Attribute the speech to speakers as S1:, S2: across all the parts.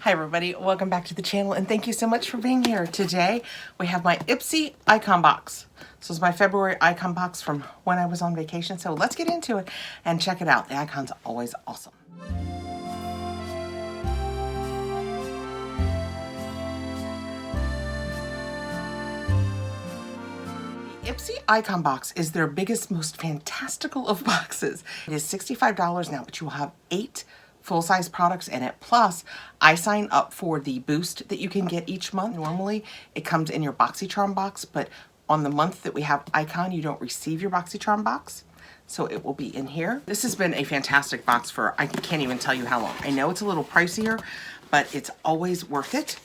S1: Hi everybody, welcome back to the channel and thank you so much for being here. Today we have my Ipsy Icon box. This was my February icon box from when I was on vacation, so let's get into it and check it out. The icon's always awesome. The Ipsy Icon box is their biggest, most fantastical of boxes. It is $65 now, but you will have 8 full-size products in it. Plus, I sign up for the boost that you can get each month. Normally, it comes in your BoxyCharm box, but on the month that we have Icon, you don't receive your BoxyCharm box. So it will be in here. This has been a fantastic box for, I can't even tell you how long. I know it's a little pricier, but it's always worth it.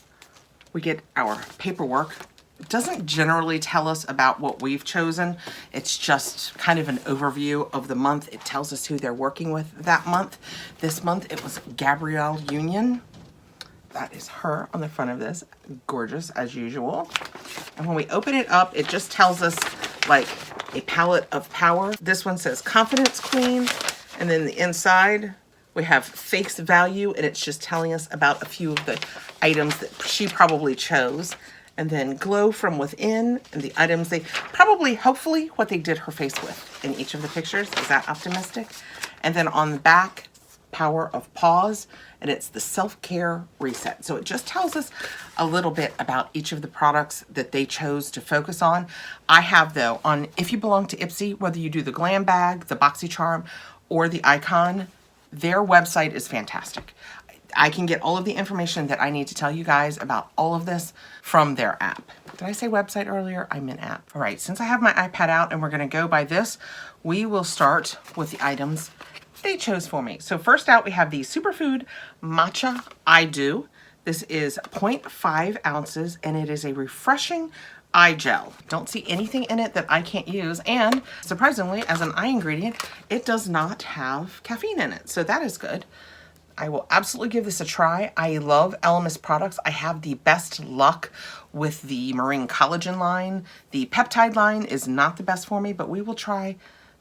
S1: We get our paperwork. It doesn't generally tell us about what we've chosen. It's just kind of an overview of the month. It tells us who they're working with that month. This month it was Gabrielle Union. That is her on the front of this. Gorgeous as usual. And when we open it up, it just tells us like a palette of power. This one says Confidence Queen. And then the inside we have face value, and it's just telling us about a few of the items that she probably chose. And then glow from within, and the items they probably, hopefully, what they did her face with in each of the pictures. Is that optimistic? And then on the back, power of pause, and it's the self-care reset. So it just tells us a little bit about each of the products that they chose to focus on. I have though, on if you belong to Ipsy, whether you do the Glam Bag, the BoxyCharm, or the Icon, their website is fantastic. I can get all of the information that I need to tell you guys about all of this from their app. Did I say website earlier? I meant app. All right, since I have my iPad out and we're gonna go by this, we will start with the items they chose for me. So first out, we have the Superfood Matcha I Do. This is 0.5 ounces and it is a refreshing eye gel. Don't see anything in it that I can't use, and surprisingly, as an eye ingredient, it does not have caffeine in it, so that is good. I will absolutely give this a try. I love Elemis products. I have the best luck with the Marine Collagen line. The peptide line is not the best for me, but we will try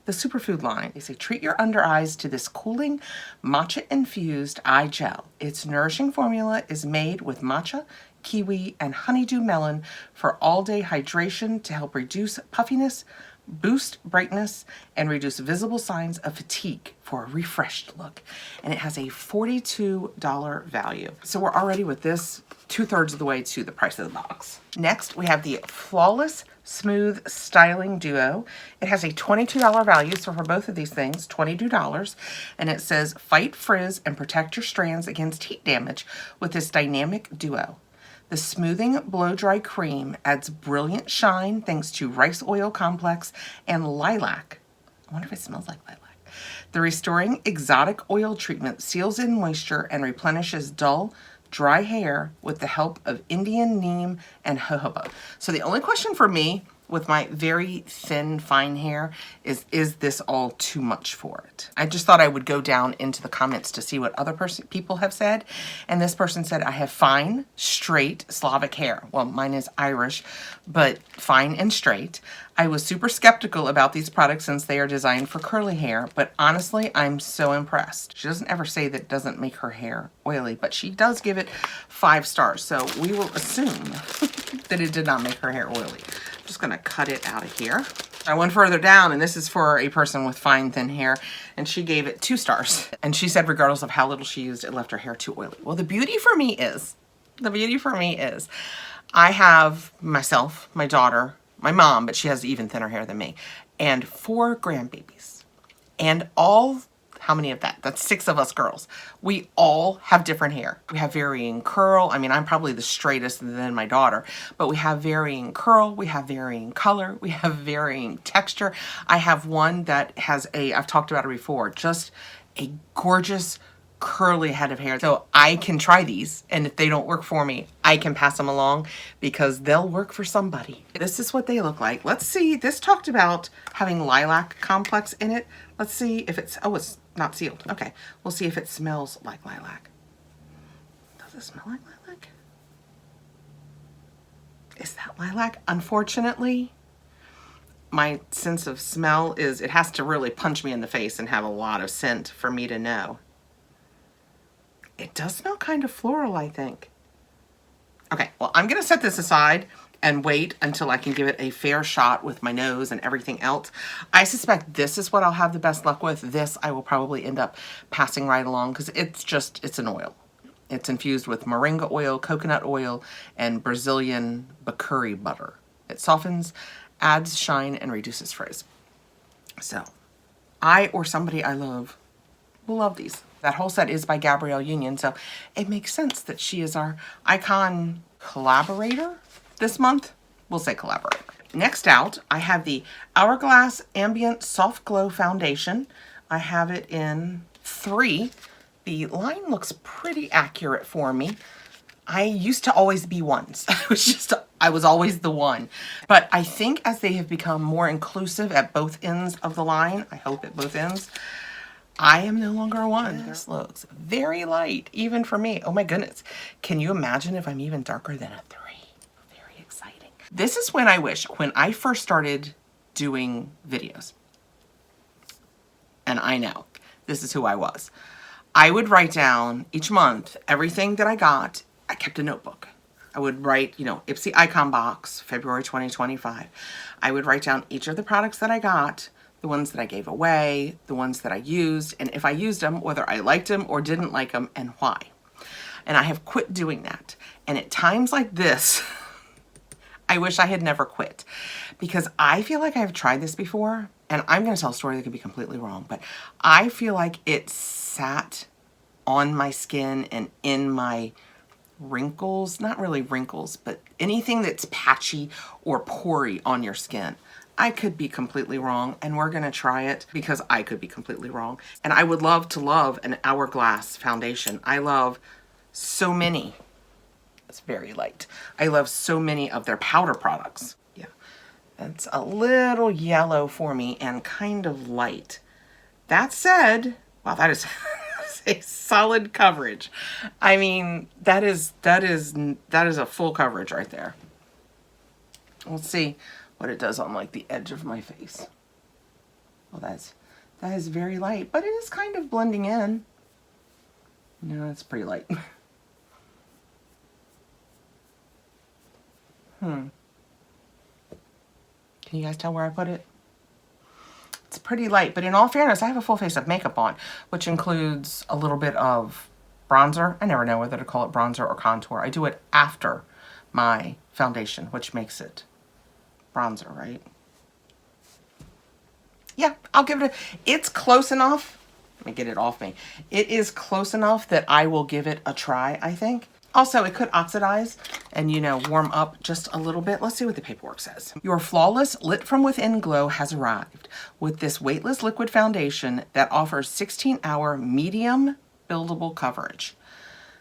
S1: the Superfood line. They say treat your under eyes to this cooling matcha infused eye gel. Its nourishing formula is made with matcha, kiwi, and honeydew melon for all-day hydration to help reduce puffiness, boost brightness, and reduce visible signs of fatigue for a refreshed look. And it has a $42 value. So we're already with this 2/3 of the way to the price of the box. Next, we have the Flawless Smooth Styling Duo. It has a $22 value, so for both of these things, $22. And it says, fight frizz and protect your strands against heat damage with this dynamic duo. The smoothing blow-dry cream adds brilliant shine thanks to rice oil complex and lilac. I wonder if it smells like lilac. The restoring exotic oil treatment seals in moisture and replenishes dull, dry hair with the help of Indian neem and jojoba. So the only question for me with my very thin, fine hair is this all too much for it? I just thought I would go down into the comments to see what other people have said. And this person said, I have fine, straight Slavic hair. Well, mine is Irish, but fine and straight. I was super skeptical about these products since they are designed for curly hair, but honestly, I'm so impressed. She doesn't ever say that it doesn't make her hair oily, but she does give it 5 stars. So we will assume that it did not make her hair oily. I'm just gonna cut it out of here. I went further down, and this is for a person with fine, thin hair, and she gave it 2 stars. And she said regardless of how little she used, it left her hair too oily. Well, the beauty for me is, I have myself, my daughter, my mom, but she has even thinner hair than me, and 4 grandbabies. And all, how many of that? That's 6 of us girls. We all have different hair. We have varying curl. I mean, I'm probably the straightest than my daughter, but we have varying curl. We have varying color. We have varying texture. I have one that has I've talked about it before, just a gorgeous curly head of hair. So I can try these, and if they don't work for me, I can pass them along because they'll work for somebody. This is what they look like. Let's see, this talked about having lilac complex in it. Let's see if it's, oh, it's not sealed. Okay, we'll see if it smells like lilac. Does it smell like lilac? Is that lilac? Unfortunately, my sense of smell is, it has to really punch me in the face and have a lot of scent for me to know. It does smell kind of floral, I think. Okay, well, I'm gonna set this aside and wait until I can give it a fair shot with my nose and everything else. I suspect this is what I'll have the best luck with. This I will probably end up passing right along because it's an oil. It's infused with moringa oil, coconut oil, and Brazilian bakuri butter. It softens, adds shine, and reduces frizz. So, I or somebody I love will love these. That whole set is by Gabrielle Union, so it makes sense that she is our icon collaborator this month. We'll say collaborator. Next out, I have the Hourglass Ambient Soft Glow Foundation. I have it in 3. The line looks pretty accurate for me. I used to always be ones. I was always the one. But I think as they have become more inclusive at both ends of the line, I hope at both ends, I am no longer a 1. This looks very light, even for me. Oh my goodness. Can you imagine if I'm even darker than a 3? Very exciting. This is when I wish, when I first started doing videos, and I know, this is who I was. I would write down each month everything that I got. I kept a notebook. I would write, you know, Ipsy Icon Box, February 2025. I would write down each of the products that I got, the ones that I gave away, the ones that I used, and if I used them, whether I liked them or didn't like them, and why. And I have quit doing that. And at times like this, I wish I had never quit, because I feel like I've tried this before, and I'm going to tell a story that could be completely wrong, but I feel like it sat on my skin and in my wrinkles, not really wrinkles, but anything that's patchy or pory on your skin. I could be completely wrong, and we're gonna try it because I could be completely wrong. And I would love to love an Hourglass foundation. I love so many. It's very light. I love so many of their powder products. Yeah, it's a little yellow for me and kind of light. That said, wow, that is a solid coverage. I mean, that is a full coverage right there. Let's see what it does on like the edge of my face. Well, that is very light, but it is kind of blending in. No, it's pretty light. Can you guys tell where I put it? It's pretty light, but in all fairness, I have a full face of makeup on, which includes a little bit of bronzer. I never know whether to call it bronzer or contour. I do it after my foundation, which makes it bronzer, right? Yeah, I'll give it it's close enough. Let me get it off me. It is close enough that I will give it a try, I think. Also, it could oxidize and, you know, warm up just a little bit. Let's see what the paperwork says. Your flawless lit from within glow has arrived with this weightless liquid foundation that offers 16-hour medium buildable coverage.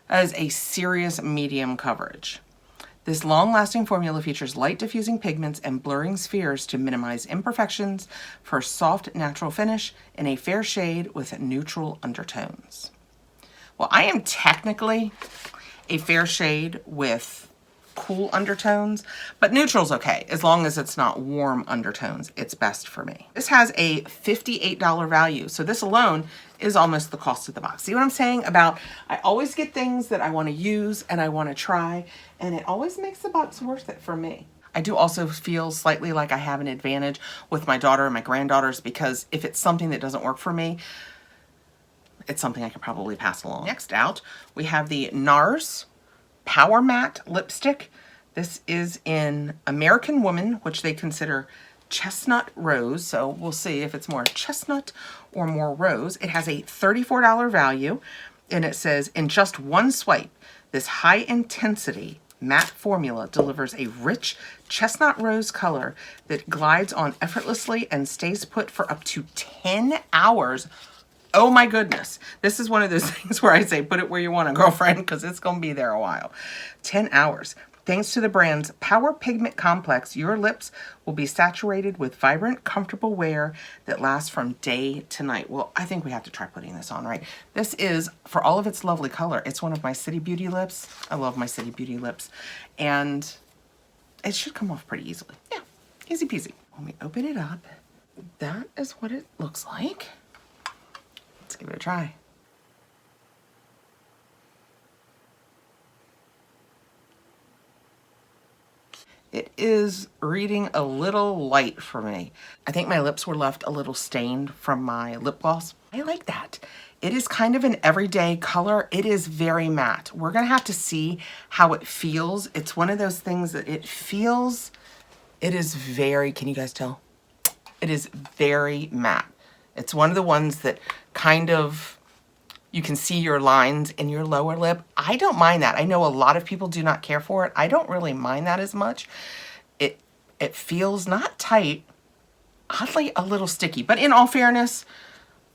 S1: That is a serious medium coverage. This long-lasting formula features light diffusing pigments and blurring spheres to minimize imperfections for a soft, natural finish in a fair shade with neutral undertones. Well, I am technically a fair shade with cool undertones, but neutral's okay. As long as it's not warm undertones, it's best for me. This has a $58 value, so this alone is almost the cost of the box. See what I'm saying about, I always get things that I want to use and I want to try, and it always makes the box worth it for me. I do also feel slightly like I have an advantage with my daughter and my granddaughters, because if it's something that doesn't work for me, it's something I could probably pass along. Next out, we have the NARS Power Matte Lipstick. This is in American Woman, which they consider chestnut rose. So we'll see if it's more chestnut or more rose. It has a $34 value, and it says, in just one swipe, this high intensity matte formula delivers a rich chestnut rose color that glides on effortlessly and stays put for up to 10 hours. Oh my goodness. This is one of those things where I say, put it where you want to, girlfriend, because it's going to be there a while. 10 hours. Thanks to the brand's Power Pigment Complex, your lips will be saturated with vibrant, comfortable wear that lasts from day to night. Well, I think we have to try putting this on, right? This is, for all of its lovely color, it's one of my City Beauty lips. I love my City Beauty lips. And it should come off pretty easily. Yeah, easy peasy. When we open it up, that is what it looks like. Let's give it a try. It is reading a little light for me. I think my lips were left a little stained from my lip gloss. I like that. It is kind of an everyday color. It is very matte. We're gonna have to see how it feels. It's one of those things that it feels, it is very, can you guys tell? It is very matte. It's one of the ones that kind of, you can see your lines in your lower lip. I don't mind that. I know a lot of people do not care for it. I don't really mind that as much. It feels not tight, oddly a little sticky, but in all fairness,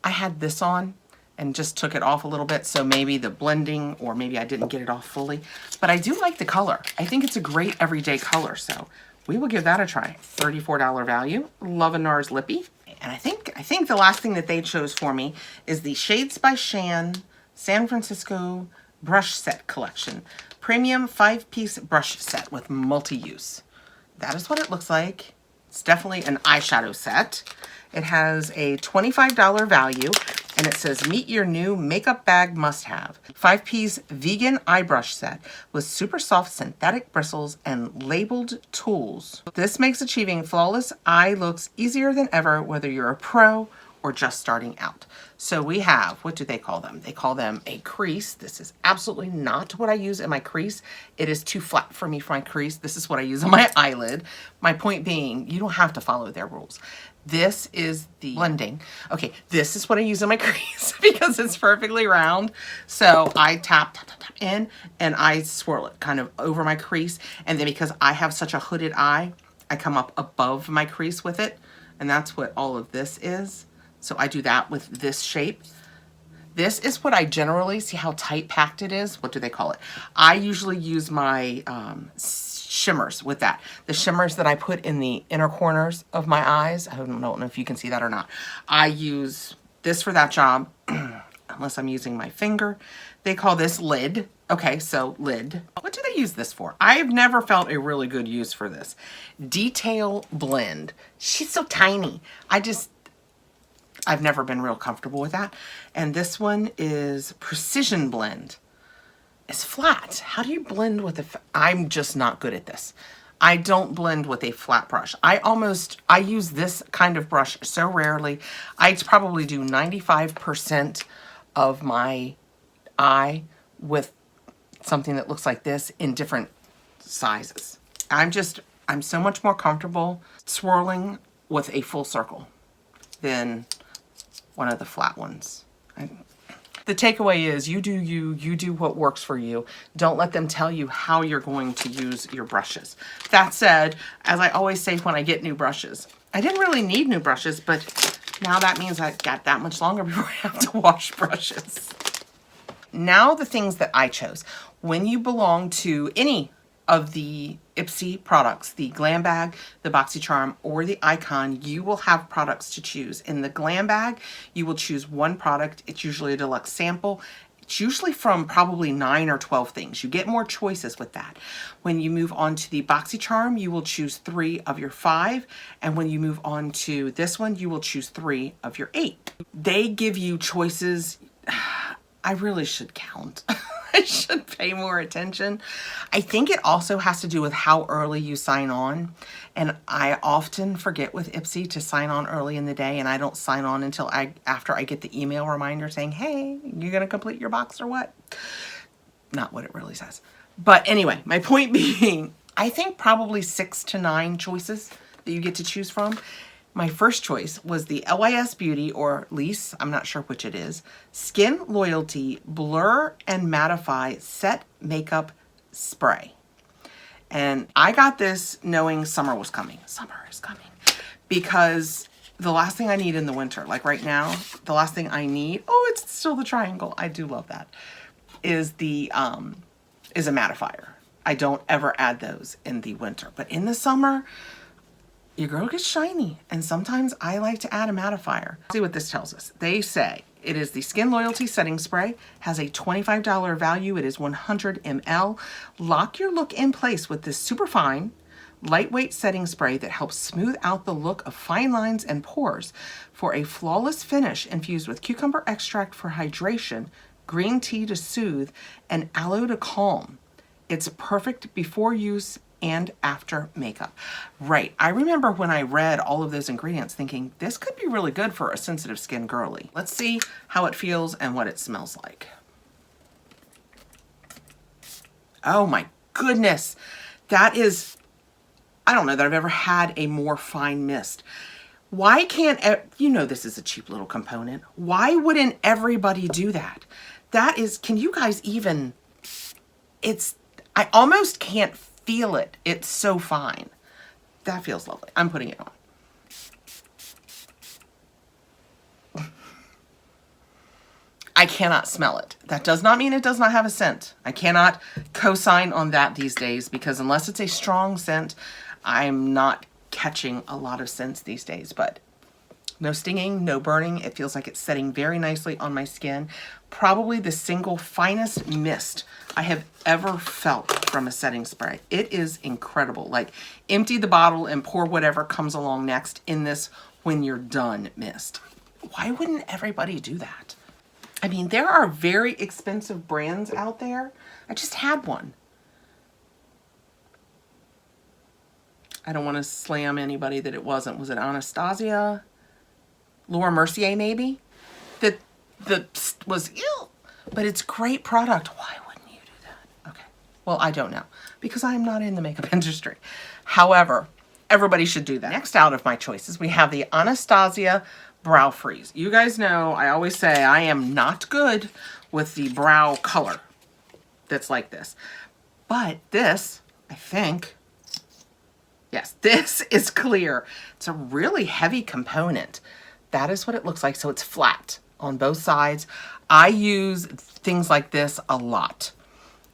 S1: I had this on and just took it off a little bit, so maybe the blending, or maybe I didn't get it off fully, but I do like the color. I think it's a great everyday color, so we will give that a try. $34 value, Love and NARS Lippy. And I think the last thing that they chose for me is the Shades by Shan San Francisco Brush Set Collection. Premium 5-piece brush set with multi-use. That is what it looks like. It's definitely an eyeshadow set. It has a $25 value, and it says, meet your new makeup bag must-have. 5-piece vegan eye brush set with super soft synthetic bristles and labeled tools. This makes achieving flawless eye looks easier than ever, whether you're a pro or just starting out. So we have, what do they call them? They call them a crease. This is absolutely not what I use in my crease. It is too flat for me for my crease. This is what I use on my eyelid. My point being, you don't have to follow their rules. This is the blending. Okay, this is what I use in my crease because it's perfectly round. So I tap in and I swirl it kind of over my crease. And then because I have such a hooded eye, I come up above my crease with it. And that's what all of this is. So I do that with this shape. This is what I generally, see how tight packed it is? What do they call it? I usually use my shimmers with that. The shimmers that I put in the inner corners of my eyes. I don't know if you can see that or not. I use this for that job, unless I'm using my finger. They call this lid. Okay, so lid. What do they use this for? I've never felt a really good use for this. Detail Blend. She's so tiny. I've never been real comfortable with that. And this one is Precision Blend. It's flat. How do you blend with I'm just not good at this. I don't blend with a flat brush. I use this kind of brush so rarely. I probably do 95% of my eye with something that looks like this in different sizes. I'm so much more comfortable swirling with a full circle than one of the flat ones. The takeaway is you do what works for you. Don't let them tell you how you're going to use your brushes. That said, as I always say when I get new brushes, I didn't really need new brushes, but now that means I've got that much longer before I have to wash brushes. Now the things that I chose. When you belong to any of the Ipsy products, the Glam Bag, the BoxyCharm, or the Icon, you will have products to choose. In the Glam Bag, you will choose one product. It's usually a deluxe sample. It's usually from probably 9 or 12 things. You get more choices with that. When you move on to the BoxyCharm, you will choose 3 of your 5. And when you move on to this one, you will choose 3 of your 8. They give you choices. I really should count. I should pay more attention. I think it also has to do with how early you sign on. And I often forget with Ipsy to sign on early in the day, and I don't sign on until after I get the email reminder saying, hey, you're gonna complete your box or what? Not what it really says. But anyway, my point being, I think probably 6 to 9 choices that you get to choose from. My first choice was the LYS Beauty, or Lise, I'm not sure which it is, Skin Loyalty Blur and Mattify Set Makeup Spray. And I got this knowing summer was coming. Summer is coming. Because the last thing I need in the winter, like right now, the last thing I need, oh, it's still the triangle. I do love that. Is a mattifier. I don't ever add those in the winter. But in the summer, your girl gets shiny, and sometimes I like to add a mattifier. See what this tells us. They say it is the Skin Loyalty Setting Spray, has a $25 value. It is 100 ml. Lock your look in place with this super fine, lightweight setting spray that helps smooth out the look of fine lines and pores for a flawless finish infused with cucumber extract for hydration, green tea to soothe, and aloe to calm. It's perfect before use and after makeup. Right, I remember when I read all of those ingredients thinking, this could be really good for a sensitive skin girly. Let's see how it feels and what it smells like. Oh my goodness, that is, I don't know that I've ever had a more fine mist. Why can't, you know this is a cheap little component. Why wouldn't everybody do that? That is, can you guys even, I almost can't feel it. It's so fine. That feels lovely. I'm putting it on. I cannot smell it. That does not mean it does not have a scent. I cannot co-sign on that these days because unless it's a strong scent, I'm not catching a lot of scents these days, but no stinging, no burning. It feels like it's setting very nicely on my skin. Probably the single finest mist I have ever felt from a setting spray. It is incredible. Like, empty the bottle and pour whatever comes along next in this when you're done mist. Why wouldn't everybody do that? I mean, there are very expensive brands out there. I just had one. I don't want to slam anybody that it wasn't. Was it Anastasia? Laura Mercier, maybe? That was ill. But it's great product. Why wouldn't you do that? Okay. Well, I don't know. Because I am not in the makeup industry. However, everybody should do that. Next out of my choices, we have the Anastasia Brow Freeze. You guys know, I always say I am not good with the brow color that's like this. But this, I think, yes, this is clear. It's a really heavy component. That is what it looks like. So it's flat on both sides. I use things like this a lot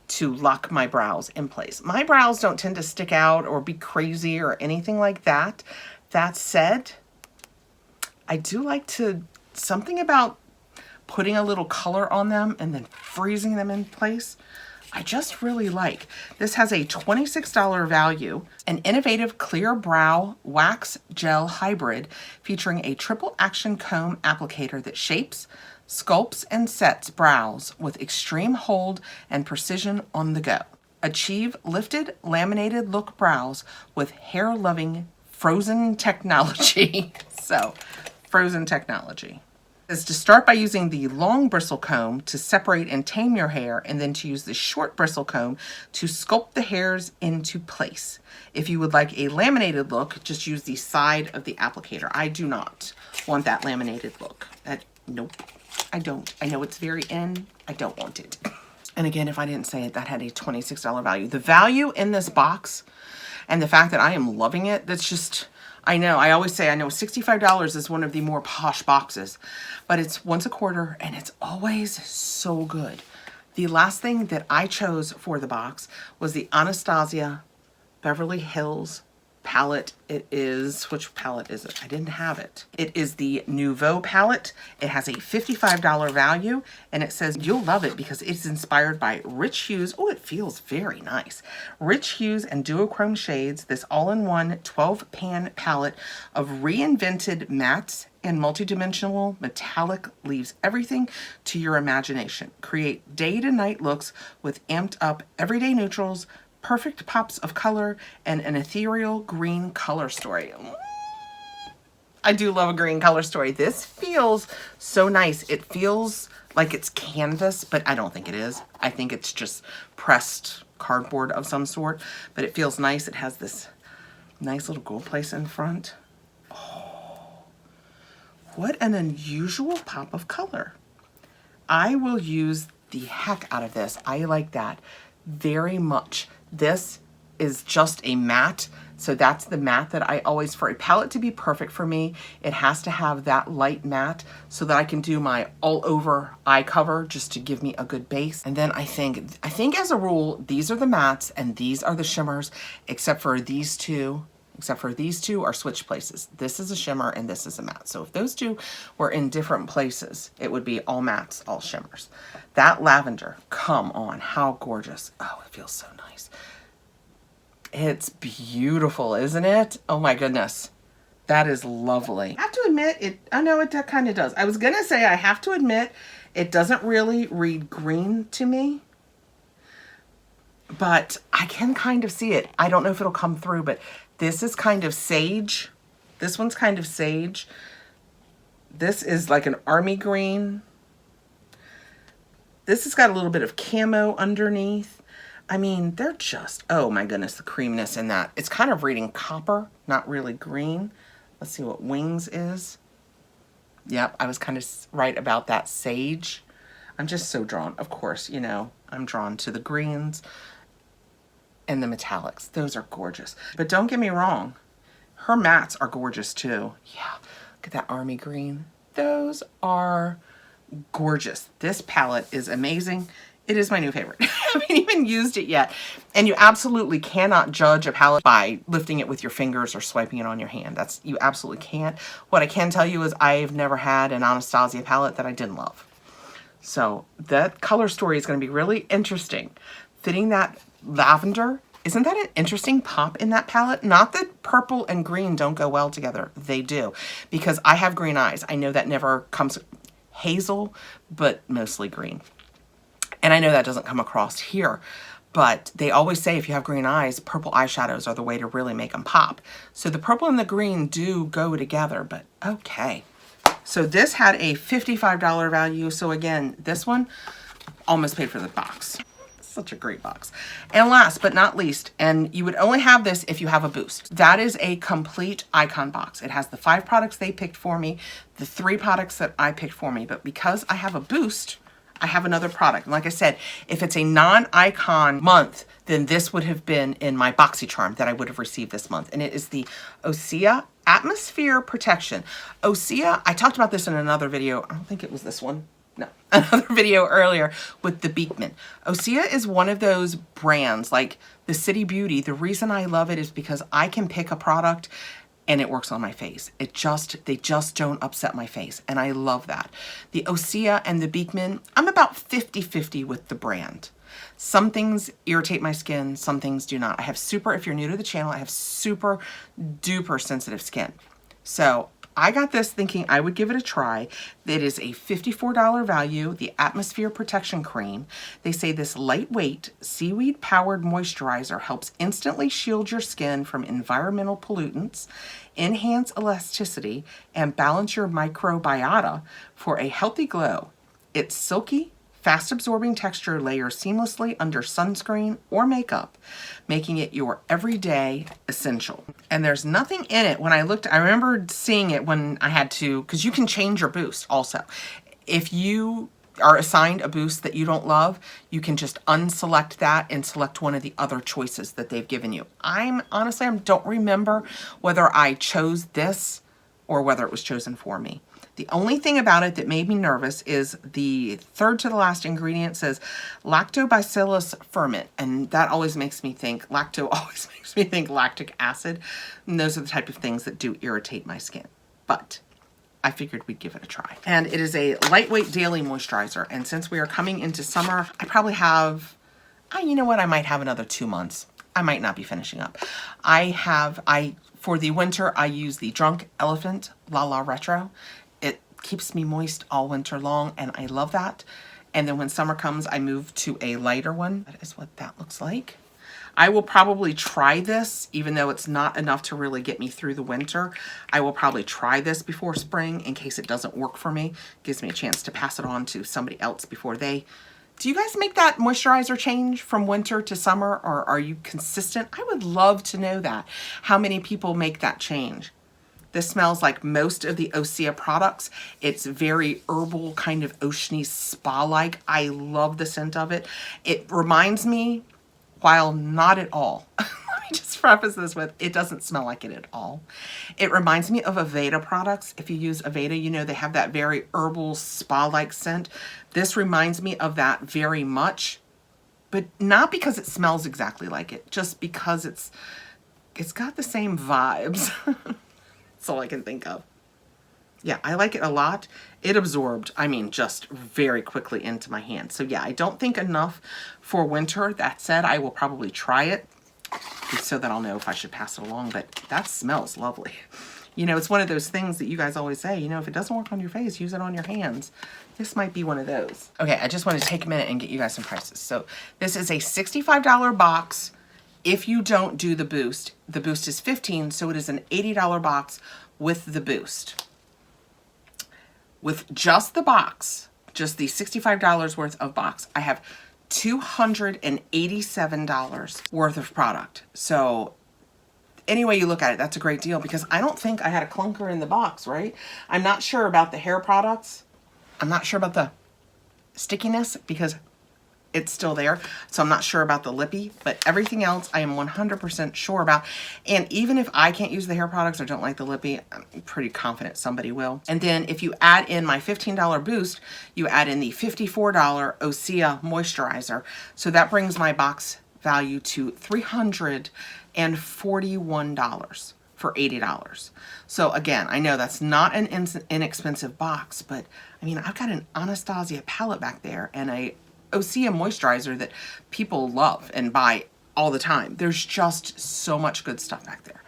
S1: to lock my brows in place. My brows don't tend to stick out or be crazy or anything like that. That said, I do like something about putting a little color on them and then freezing them in place. I just really like. This has a $26 value, an innovative clear brow wax gel hybrid featuring a triple action comb applicator that shapes, sculpts, and sets brows with extreme hold and precision on the go. Achieve lifted, laminated look brows with hair-loving frozen technology. So, frozen technology is to start by using the long bristle comb to separate and tame your hair, and then to use the short bristle comb to sculpt the hairs into place. If you would like a laminated look, just use the side of the applicator. I do not want that laminated look. Nope, I don't. I know it's very in. I don't want it. And again, if I didn't say it, that had a $26 value. The value in this box and the fact that I am loving it, that's just, I know, I always say, I know $65 is one of the more posh boxes, but it's once a quarter and it's always so good. The last thing that I chose for the box was the Anastasia Beverly Hills palette. It is, which palette is it? I didn't have it. It is the Nouveau palette. It has a $55 value, and it says you'll love it because it's inspired by rich hues. Oh, it feels very nice. Rich hues and duochrome shades. This all-in-one 12-pan palette of reinvented mattes and multidimensional metallic leaves everything to your imagination. Create day to night looks with amped up everyday neutrals, perfect pops of color, and an ethereal green color story. I do love a green color story. This feels so nice. It feels like it's canvas, but I don't think it is. I think it's just pressed cardboard of some sort, but it feels nice. It has this nice little gold place in front. Oh, what an unusual pop of color. I will use the heck out of this. I like that very much. This is just a matte, so that's the matte that I always, for a palette to be perfect for me, it has to have that light matte so that I can do my all over eye cover just to give me a good base. And then I think as a rule, these are the mattes and these are the shimmers, except for these two are switch places. This is a shimmer and this is a matte. So if those two were in different places, it would be all mattes, all shimmers. That lavender, come on, how gorgeous. Oh, it feels so nice. It's beautiful, isn't it? Oh my goodness. That is lovely. I have to admit, I know it kind of does. I was gonna say, I have to admit, it doesn't really read green to me. But I can kind of see it. I don't know if it'll come through, but this is kind of sage. This one's kind of sage. This is like an army green. This has got a little bit of camo underneath. I mean, they're just, oh my goodness, the creaminess in that. It's kind of reading copper, not really green. Let's see what wings is. Yep, I was kind of right about that sage. I'm just so drawn. Of course, you know, I'm drawn to the greens and the metallics. Those are gorgeous. But don't get me wrong, her mattes are gorgeous too. Yeah, look at that army green. Those are gorgeous. This palette is amazing. It is my new favorite. I haven't even used it yet. And you absolutely cannot judge a palette by lifting it with your fingers or swiping it on your hand. You absolutely can't. What I can tell you is I've never had an Anastasia palette that I didn't love. So that color story is going to be really interesting. Fitting that lavender, isn't that an interesting pop in that palette? Not that purple and green don't go well together. They do. Because I have green eyes. I know that never comes hazel, but mostly green. And I know that doesn't come across here, but they always say if you have green eyes, purple eyeshadows are the way to really make them pop. So the purple and the green do go together, but okay. So this had a $55 value. So again, this one almost paid for the box. Such a great box. And last but not least, and you would only have this if you have a boost. That is a complete icon box. It has the 5 products they picked for me, the 3 products that I picked for me, but because I have a boost, I have another product. And like I said, if it's a non-icon month, then this would have been in my BoxyCharm that I would have received this month. And it is the Osea Atmosphere Protection. Osea, I talked about this in another video. I don't think it was this one. No, another video earlier with the Beekman. Osea is one of those brands like the City Beauty. The reason I love it is because I can pick a product and it works on my face. They just don't upset my face, and I love that. The Osea and the Beekman, I'm about 50-50 with the brand. Some things irritate my skin, some things do not. If you're new to the channel, I have super duper sensitive skin. So I got this thinking I would give it a try. It is a $54 value, the Atmosphere Protection Cream. They say this lightweight, seaweed-powered moisturizer helps instantly shield your skin from environmental pollutants, enhance elasticity, and balance your microbiota for a healthy glow. It's silky, fast-absorbing texture layers seamlessly under sunscreen or makeup, making it your everyday essential. And there's nothing in it. When I looked, I remember seeing it when I had to, because you can change your boost also. If you are assigned a boost that you don't love, you can just unselect that and select one of the other choices that they've given you. Honestly, I don't remember whether I chose this or whether it was chosen for me. The only thing about it that made me nervous is the third to the last ingredient says lactobacillus ferment, and that always makes me think, always makes me think lactic acid, and those are the type of things that do irritate my skin. But I figured we'd give it a try. And it is a lightweight daily moisturizer, and since we are coming into summer, I probably have, you know what, I might have another 2 months. I might not be finishing up. For the winter, I use the Drunk Elephant La La Retro. It keeps me moist all winter long, and I love that. And then when summer comes, I move to a lighter one. That is what that looks like. I will probably try this, even though it's not enough to really get me through the winter. I will probably try this before spring in case it doesn't work for me. Gives me a chance to pass it on to somebody else before they. Do you guys make that moisturizer change from winter to summer, or are you consistent? I would love to know that. How many people make that change? This smells like most of the Osea products. It's very herbal, kind of oceany spa-like. I love the scent of it. It reminds me, while not at all, let me just preface this with, it doesn't smell like it at all. It reminds me of Aveda products. If you use Aveda, you know they have that very herbal spa-like scent. This reminds me of that very much, but not because it smells exactly like it, just because it's got the same vibes. That's all I can think of. Yeah, I like it a lot. It absorbed, I mean, just very quickly into my hand. So yeah, I don't think enough for winter. That said, I will probably try it so that I'll know if I should pass it along, but that smells lovely. You know, it's one of those things that you guys always say, you know, if it doesn't work on your face, use it on your hands. This might be one of those. Okay, I just want to take a minute and get you guys some prices. So this is a $65 box. If you don't do the boost is $15, so it is an $80 box with the boost. With just the box, just the $65 worth of box, I have $287 worth of product. So any way you look at it, that's a great deal, because I don't think I had a clunker in the box, right? I'm not sure about the hair products. I'm not sure about the stickiness because it's still there. So I'm not sure about the lippy, but everything else I am 100% sure about. And even if I can't use the hair products or don't like the lippy, I'm pretty confident somebody will. And then if you add in my $15 boost, you add in the $54 Osea moisturizer. So that brings my box value to $341 for $80. So again, I know that's not an inexpensive box, but I mean, I've got an Anastasia palette back there and a Osea moisturizer that people love and buy all the time. There's just so much good stuff back there.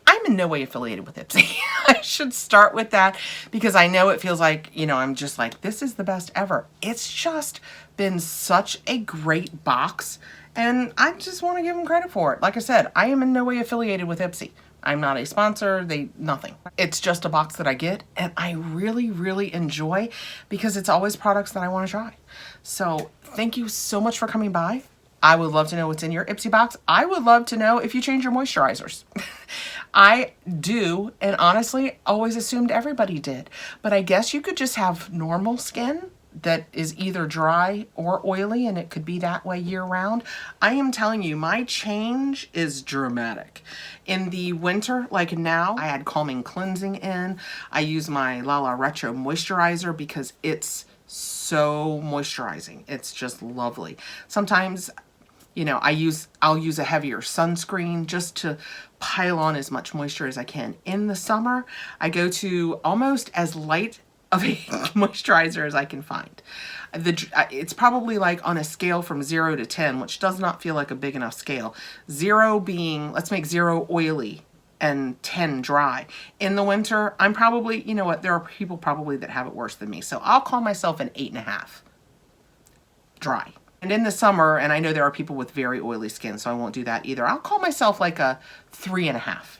S1: I'm in no way affiliated with Ipsy. I should start with that because I know it feels like, you know, I'm just like, this is the best ever. It's just been such a great box and I just want to give them credit for it. Like I said, I am in no way affiliated with Ipsy. I'm not a sponsor, nothing. It's just a box that I get and I really, really enjoy because it's always products that I want to try. So thank you so much for coming by. I would love to know what's in your Ipsy box. I would love to know if you change your moisturizers. I do, and honestly, always assumed everybody did. But I guess you could just have normal skin that is either dry or oily, and it could be that way year round. I am telling you, my change is dramatic. In the winter, like now, I add calming cleansing in. I use my Lala Retro moisturizer because it's so moisturizing. It's just lovely. Sometimes, you know, I'll use a heavier sunscreen just to pile on as much moisture as I can. In the summer, I go to almost as light of a moisturizer as I can find. It's probably like on a scale from 0 to 10, which does not feel like a big enough scale. 0 being, let's make 0 oily and 10 dry. In the winter, I'm probably, you know what, there are people probably that have it worse than me. So I'll call myself an 8.5 dry. And in the summer, and I know there are people with very oily skin, so I won't do that either. I'll call myself like a 3.5.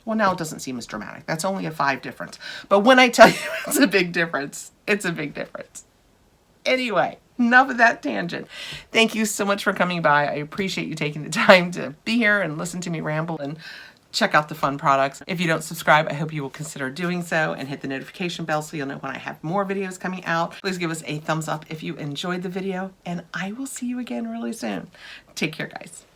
S1: Well, now it doesn't seem as dramatic. That's only a 5 difference. But when I tell you it's a big difference, it's a big difference. Anyway, enough of that tangent. Thank you so much for coming by. I appreciate you taking the time to be here and listen to me ramble and check out the fun products. If you don't subscribe, I hope you will consider doing so and hit the notification bell so you'll know when I have more videos coming out. Please give us a thumbs up if you enjoyed the video, and I will see you again really soon. Take care, guys.